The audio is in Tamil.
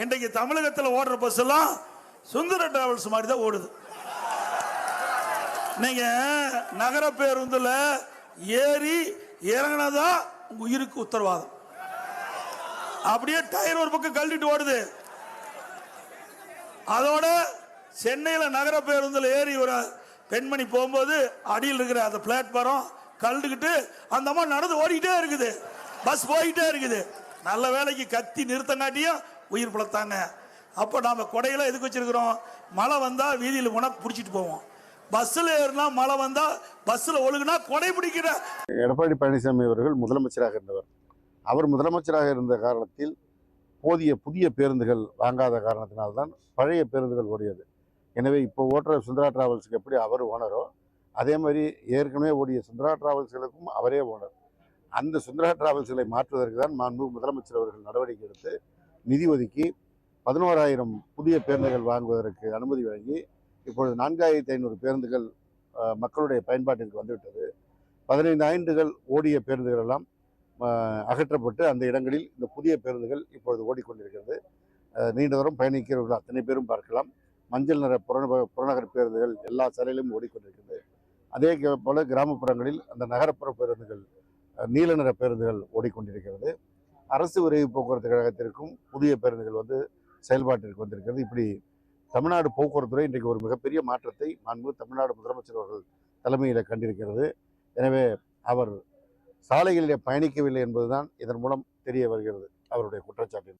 இன்றைக்கு தமிழகத்தில் ஓடுற பஸ் எல்லாம் சுந்தர டிராவல்ஸ் மாதிரி தான் ஓடுது. நீங்க நகர பேருந்துல ஏறி இறங்கினதா உங்க உயிருக்கு உத்தரவாதம். அப்படியே டயர் ஒரு பக்கம் கழட்டிட்டு ஓடுது. அதோட சென்னையில் நகர பேருந்துல ஏறி ஒரு பெண்மணி போகும்போது அடியில் இருக்கிற அந்த பிளாட்பாரம் கழுந்துக்கிட்டு அந்த அம்மா நடந்து ஓடிக்கிட்டே இருக்குது. பஸ் போயிட்டே இருக்குது. நல்ல வேலைக்கு கத்தி நிறுத்தங்காட்டியும் உயிர் பிழைத்தாங்க. அப்போ நாம கொடையில எதுக்கு வச்சிருக்கிறோம்? மழை வந்தா வீதியில் போனா பிடிச்சிட்டு போவோம். பஸ்ஸில் ஏறினா மழை வந்தா பஸ்ஸில் ஒழுகுனா கொடை பிடிக்கிற எடப்பாடி பழனிசாமி அவர்கள் முதலமைச்சராக இருந்தவர். அவர் முதலமைச்சராக இருந்த காரணத்தில் போதிய புதிய பேருந்துகள் வாங்காத காரணத்தினால்தான் பழைய பேருந்துகள் ஓடியது. எனவே இப்போ ஓட்டுற சுந்தரா டிராவல்ஸுக்கு எப்படி அவர் ஓனரோ அதே மாதிரி ஏற்கனவே ஓடிய சுந்தரா டிராவல்ஸ்களுக்கும் அவரே ஓனர். அந்த சுந்தரா டிராவல்ஸ்களை மாற்றுவதற்கு தான் மாண்பு முதலமைச்சர் அவர்கள் நடவடிக்கை எடுத்து நிதி ஒதுக்கி 11,000 புதிய பேருந்துகள் வாங்குவதற்கு அனுமதி வழங்கி இப்பொழுது 4,500 பேருந்துகள் மக்களுடைய பயன்பாட்டிற்கு வந்துவிட்டது. 15 ஆண்டுகள் ஓடிய பேருந்துகள் எல்லாம் அகற்றப்பட்டு அந்த இடங்களில் இந்த புதிய பேருந்துகள் இப்பொழுது ஓடிக்கொண்டிருக்கிறது. நீண்ட தூரம் பயணிக்கிறவர்கள் அத்தனை பேரும் பார்க்கலாம். மஞ்சள் நிற புறநகர் பேருந்துகள் எல்லா சாலையிலும் ஓடிக்கொண்டிருக்கிறது. அதே போல கிராமப்புறங்களில் அந்த நகரப்புற பேருந்துகள் நீல நிற பேருந்துகள் ஓடிக்கொண்டிருக்கிறது. அரசு விரைவு போக்குவரத்து கழகத்திற்கும் புதிய பேருந்துகள் வந்து செயல்பாட்டிற்கு வந்திருக்கிறது. இப்படி தமிழ்நாடு போக்குவரத்துறை இன்றைக்கு ஒரு மிகப்பெரிய மாற்றத்தை மாண்பு தமிழ்நாடு முதலமைச்சர் அவர்கள் தலைமையில் கண்டிருக்கிறது. எனவே அவர் சாலைகளிலே பயணிக்கவில்லை என்பதுதான் இதன் மூலம் தெரிய வருகிறது அவருடைய குற்றச்சாட்டு.